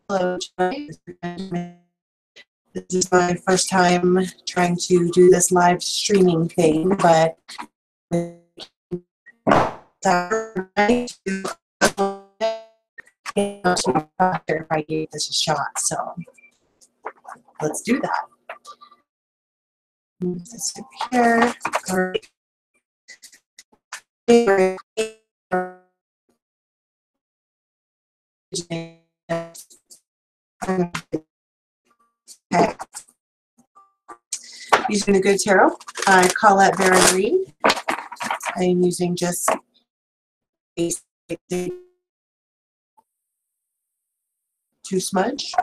Hello, this is my first time trying to do this live streaming thing, but if I gave this a shot, so let's do that. Move this over here. Okay. Using the Good Tarot, I call that Vera Reed. I'm using just basic to smudge.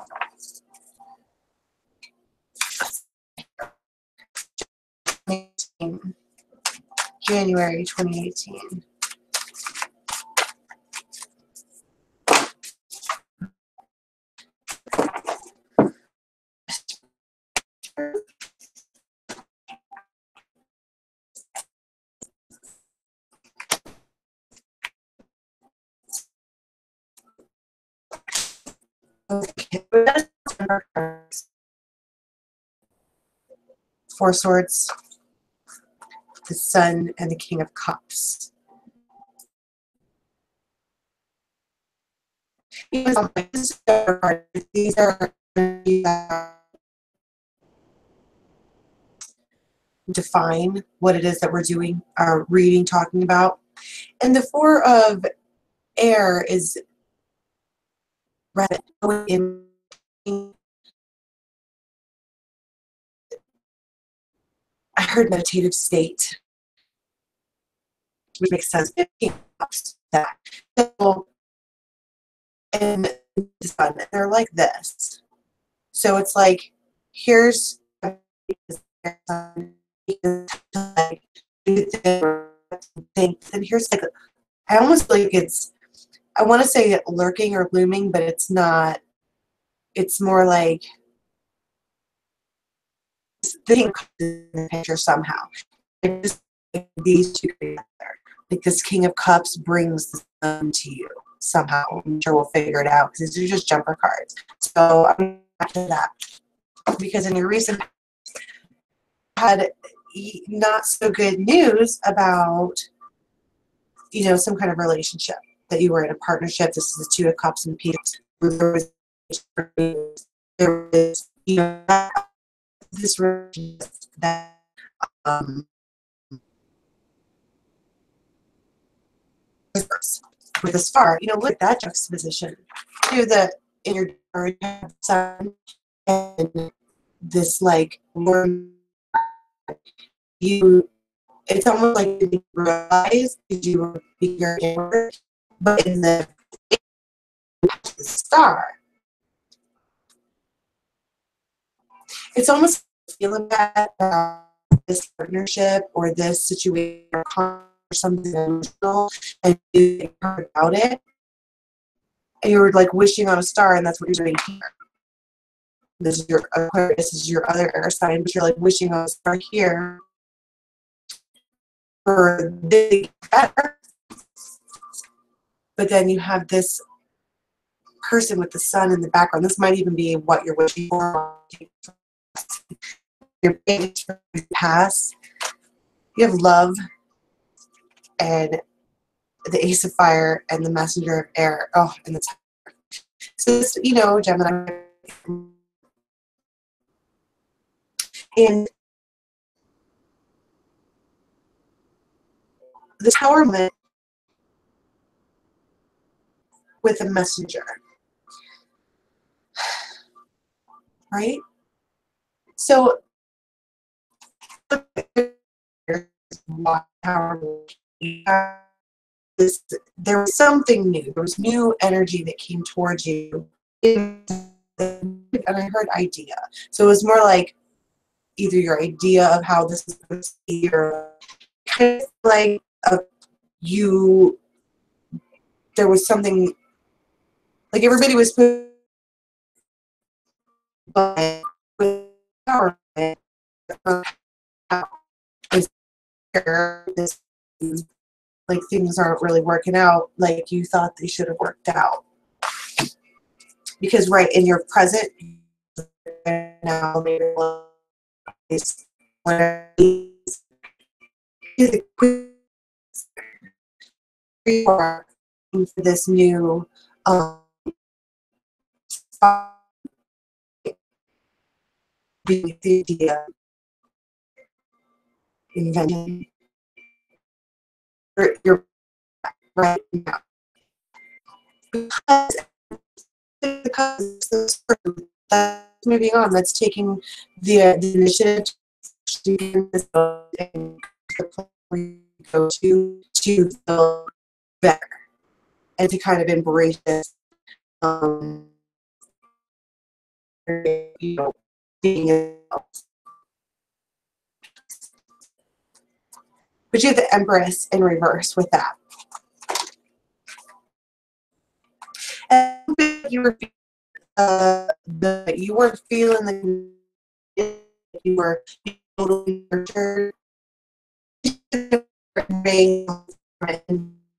January 2018. Okay. Four Swords, the Sun, and the King of Cups. These are define what it is that we're doing, our reading, talking about. And the Four of Air is rather in I heard meditative state, which makes sense. That and the sun, they're like this. So it's like, here's and here's like, I almost feel like it's, I want to say lurking or looming, but it's not. It's more like thing in the picture somehow. Just like these two together. Like this King of Cups brings the sun to you somehow. I'm sure we'll figure it out because these are just jumper cards. So I'm back to that because in your recent had not so good news about, you know, some kind of relationship that you were in a partnership. This is the Two of Cups and Pentacles. There was, you know, this relationship that with a star, you know, look at that juxtaposition to the inner sun and this like you. It's almost like you realize you were bigger inward, but in the star, it's almost feeling bad about this partnership or this situation or something emotional, and you heard about it, and you were like wishing on a star, and that's what you're doing here. This is your Aquarius, this is your other air sign, but you're like wishing on a star here for this to get better. But then you have this person with the sun in the background. This might even be what you're wishing for. Your past. You have love and the Ace of Fire and the Messenger of Air. Oh, and the Tower. So this, you know, Gemini. And the Tower with a messenger. Right? So there was something new. There was new energy that came towards you. And I heard idea. So it was more like either your idea of how this is going to be, or kind of like you, there was something, like everybody was put, but with power, this like things aren't really working out like you thought they should have worked out. Because right in your present now, maybe for this new the idea invention you're right now. Because that's moving on. That's taking the initiative to this and the place where you go to feel better and to kind of embrace this, you know, being yourself. But you have the Empress in reverse with that. And you were you weren't feeling the you were totally nurtured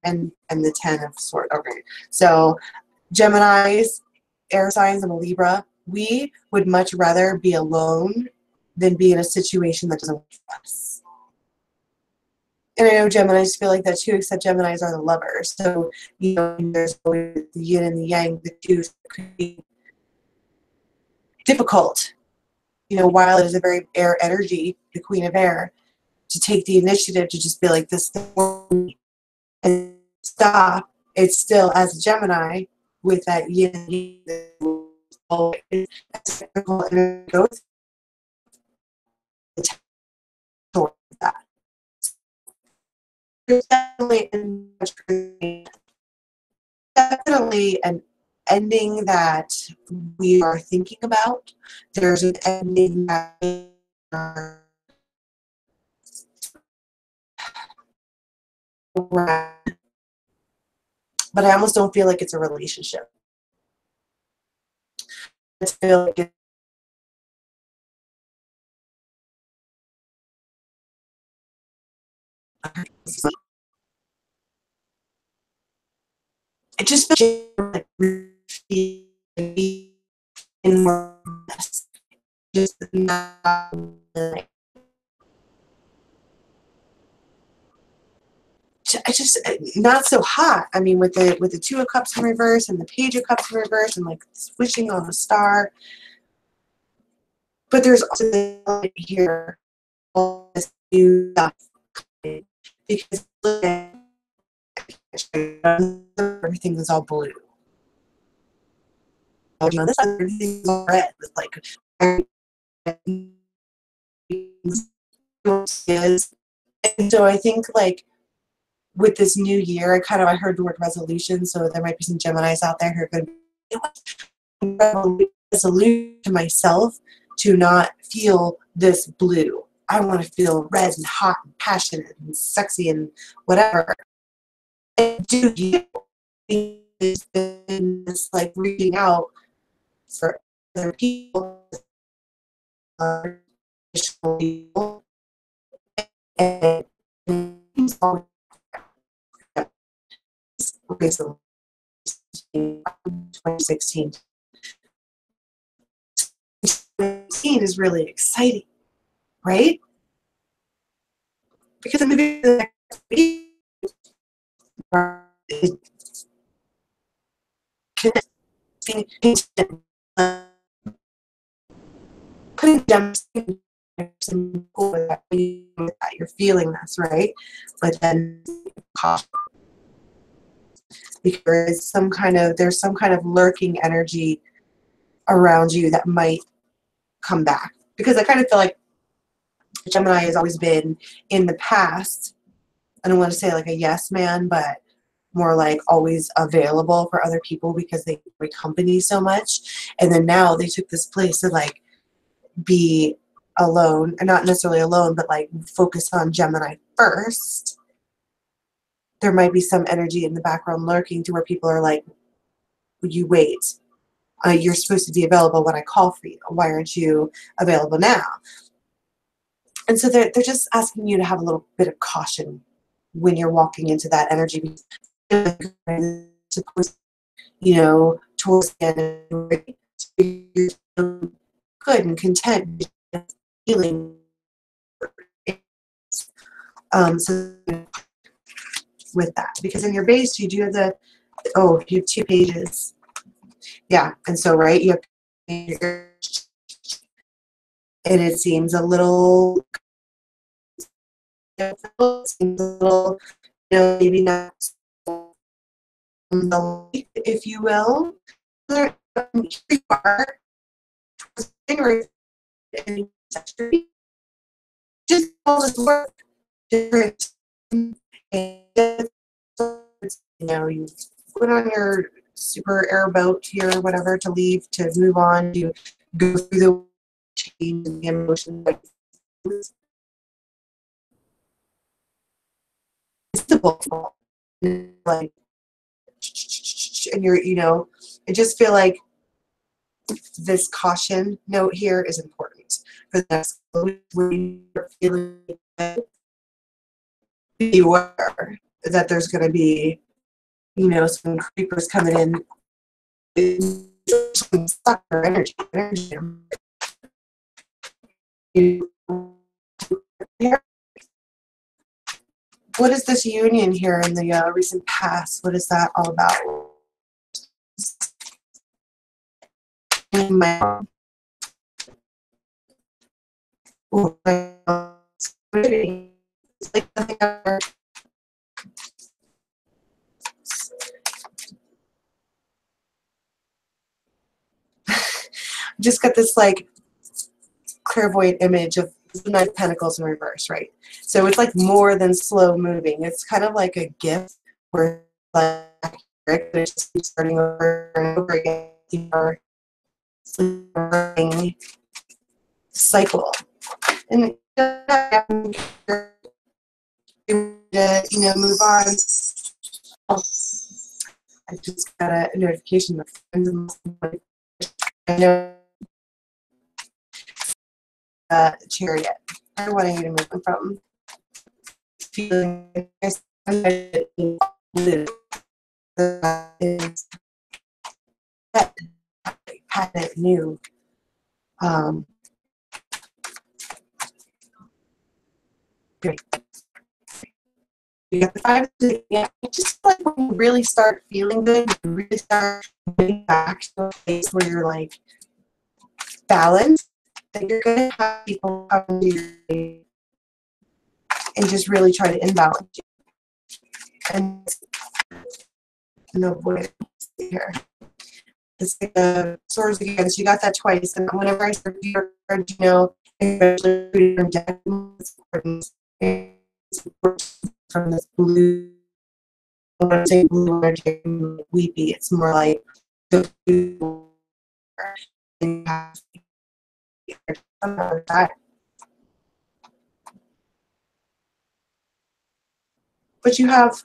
and the 10 of swords. Okay, so Geminis, air signs, and a Libra, we would much rather be alone than be in a situation that doesn't work for us. And I know Geminis feel like that too, except Geminis are the lovers. So, you know, there's always the yin and the yang, the two could be difficult. You know, while it is a very air energy, the Queen of Air, to take the initiative to just be like this thing and stop, it's still, as a Gemini, with that yin and yang, goes towards that. There's definitely an ending that we are thinking about. There's an ending that we are around, but I almost don't feel like it's a relationship. I feel like it just feels like in more just not like, I just not so hot. I mean, with the Two of Cups in reverse and the Page of Cups in reverse and like switching on the star. But there's also here all this new stuff because look at everything is all blue. You know, this everything is all red with like is. And so I think like with this new year, I heard the word resolution, so there might be some Geminis out there who are going to be resolute to myself to not feel this blue. I want to feel red and hot and passionate and sexy and whatever. And do you think there's been this like reaching out for other people, and recently, 2016. 2016 is really exciting, right? Because the movie putting them that you're feeling this, right? But then because there's some kind of lurking energy around you that might come back. Because I kind of feel like Gemini has always been in the past, I don't want to say like a yes man, but more like always available for other people because they enjoy company so much. And then now they took this place to like be alone, and not necessarily alone, but like focus on Gemini first. There might be some energy in the background lurking to where people are like, you wait. You're supposed to be available when I call for you. Why aren't you available now? And so they're just asking you to have a little bit of caution when you're walking into that energy. Supposed, you know, towards the end of the day, so you're feeling good and content, feeling. So with that, because in your base you do have the, oh, you have 2 pages. Yeah, and so right, you have, and it seems a little, maybe not if you will. Here you are, just all this work, different, and you know, you put on your super airboat here or whatever to leave, to move on, to go through the change in the emotion. It's the book, like, and you're, you know, I just feel like this caution note here is important for the next, when you're feeling good, be aware that there's going to be, you know, some creepers coming in. Suck your energy. What is this union here in the recent past? What is that all about? Just got this like clairvoyant image of the Nine of Pentacles in reverse, right? So it's like more than slow moving. It's kind of like a gift where like it just keeps starting over and over again. Your cycle, and you know, move on. I just got a notification of friends. I know Chariot. I want you to move on from feeling that patent new. You got the 5, yeah. Just like when you really start feeling good, you really start getting back to a place where you're like balanced, that you're gonna have people come to you and just really try to imbalance you. And no boy here. It's like the swords again. So you got that twice, and whenever I start to hear, you know, especially from this blue, when I say blue energy, weepy, it's more like the blue. But you have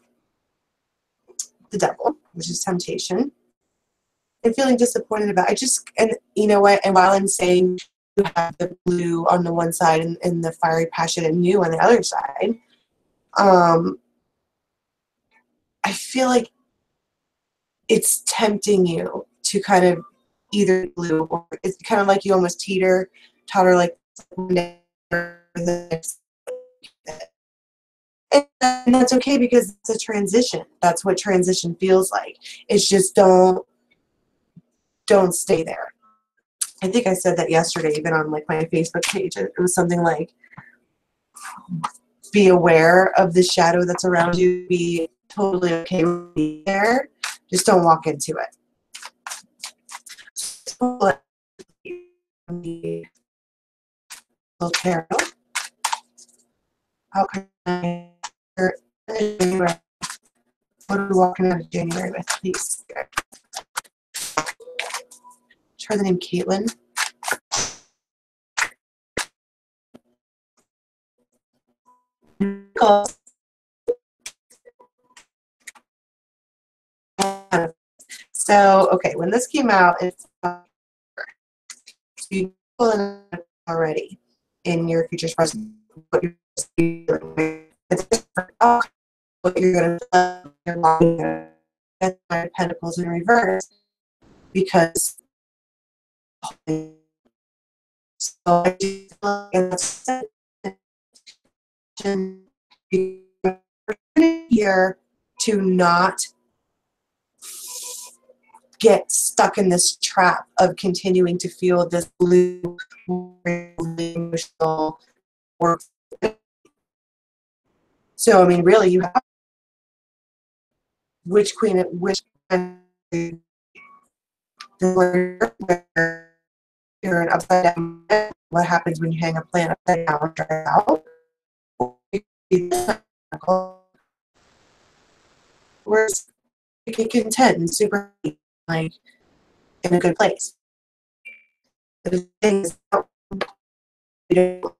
the devil, which is temptation, and feeling disappointed about it. And you know what, and while I'm saying you have the blue on the one side and the fiery passion and you on the other side, I feel like it's tempting you to kind of either blue, or it's kind of like you almost totter like, and that's okay, because it's a transition. That's what transition feels like. It's just don't stay there. I think I said that yesterday, even on like my Facebook page. It was something like, be aware of the shadow that's around you. Be totally okay with being there. Just don't walk into it. Tarot. How can I? What are we walking out of January with, please? Try the name Caitlin. So, okay, when this came out, it's you already in your future's present. What you're what you're going to do. That's Nine of Pentacles in reverse, because so I do feel like it's here to not get stuck in this trap of continuing to feel this blue emotional work. So I mean, really, you have which queen, which you're an upside down. What happens when you hang a plant upside down and dry out? We're content and super like in a good place. The thing is, you don't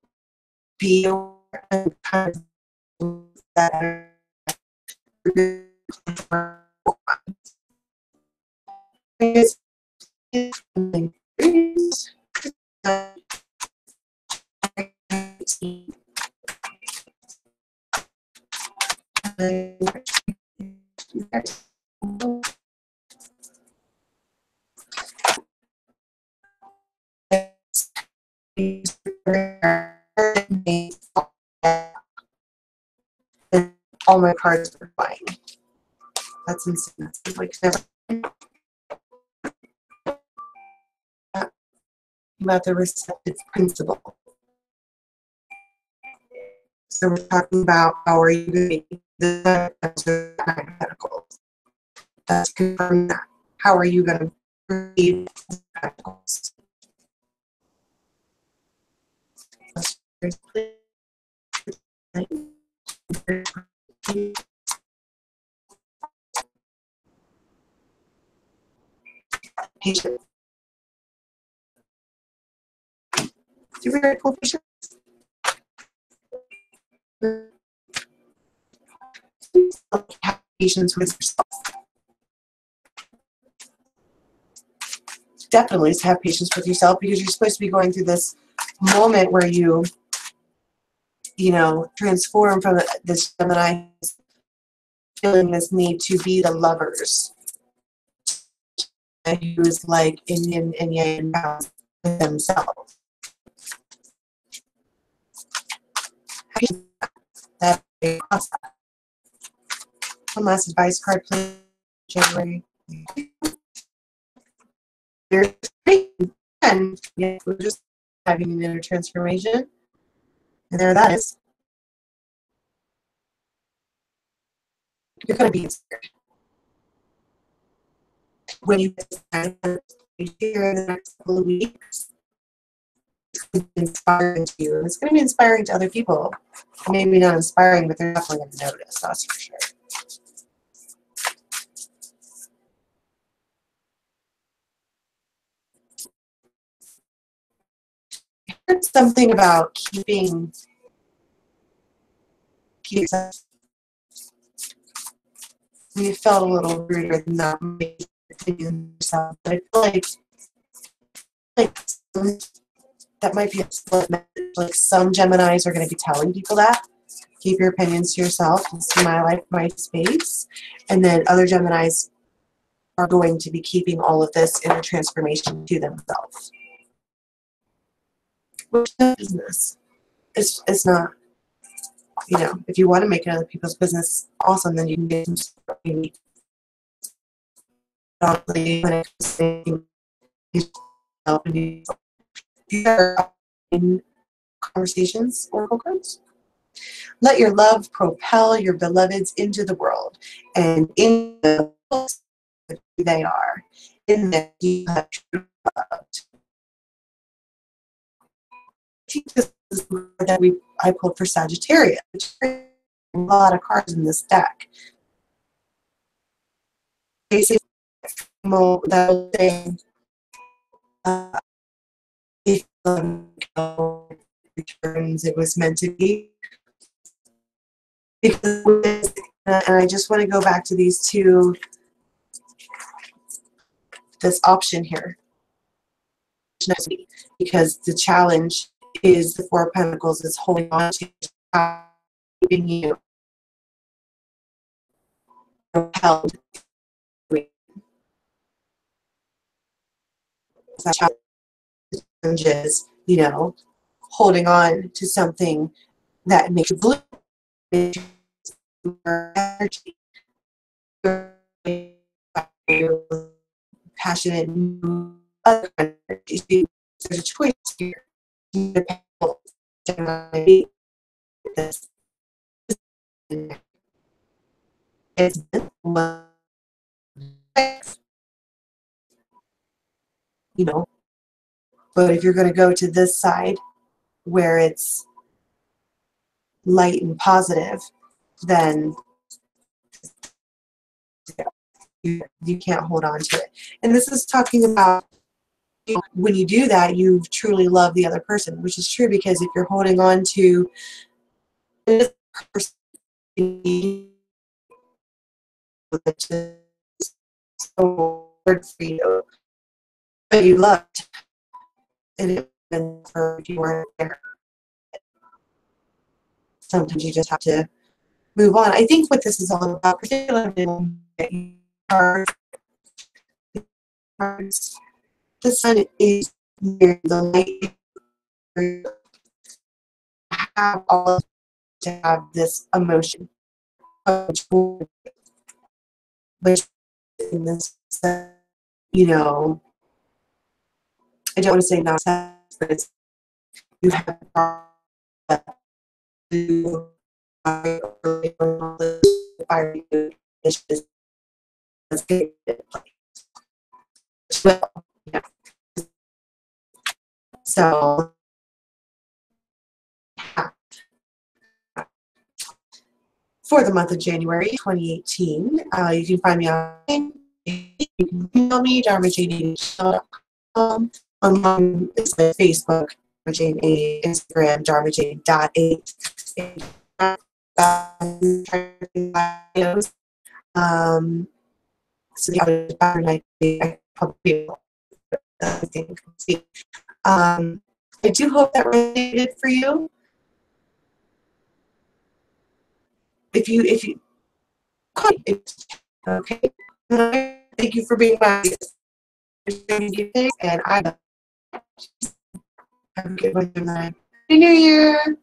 be kind of that. All my cards are flying. That's insane. That's like never about the receptive principle. So we're talking about how are you going to be the hypothetical. That's confirming that. How are you going to read hypotheticals? Patient. You're very cool patient. Have patience with yourself. Definitely have patience with yourself, because you're supposed to be going through this moment where you know, transform from this Gemini feeling this need to be the lovers, who is like in yin and yang balance with themselves. That's a process. One last advice card, please. January. And yeah, we're just having an inner transformation. And there that is. You're going to be inspired. When you here in the next couple of weeks, it's going to be inspiring to you. And it's going to be inspiring to other people. Maybe not inspiring, but they're definitely going to notice, that's for sure. Here's something about keeping you felt a little ruder than that, opinion yourself. But I feel like that might be a split message. Like some Geminis are going to be telling people that. Keep your opinions to yourself. This is my life, my space. And then other Geminis are going to be keeping all of this inner transformation to themselves. Which is business. It's not, you know, if you want to make it other people's business, awesome, then you can get some unique. When it comes to these are in conversations, oracle cards. Let your love propel your beloveds into the world, and in the books they are. In the you have true love. This is that I pulled for Sagittarius. A lot of cards in this deck. Basically, that whole thing. If returns, it was meant to be. Because, and I just want to go back to these two, this option here, because the challenge is the Four of Pentacles is holding on to keeping you held. Challenges, you know, holding on to something that makes you blue, energy, passionate, other energy. There's a choice here. This is you know, but if you're going to go to this side where it's light and positive, then you can't hold on to it. And this is talking about, you know, when you do that, you truly love the other person, which is true, because if you're holding on to this person, which is so hard for you, but you loved, and it for if you weren't there. Sometimes you just have to move on. I think what this is all about, particularly when you are, the sun is near the light. Have all to have this emotion, which in this, you know, I don't want to say nonsense, but it's, you have to fire issues. Let's get it. Well, yeah. So for the month of January 2018, you can find me online. You can email me, dharmaj@gmail.com. Online is my Facebook, Dharma J, Instagram, dharmaj.8. So the other night, I probably I do hope that resonated for you. If you okay, thank you for being my guest. And I have a good one tonight. Happy New Year.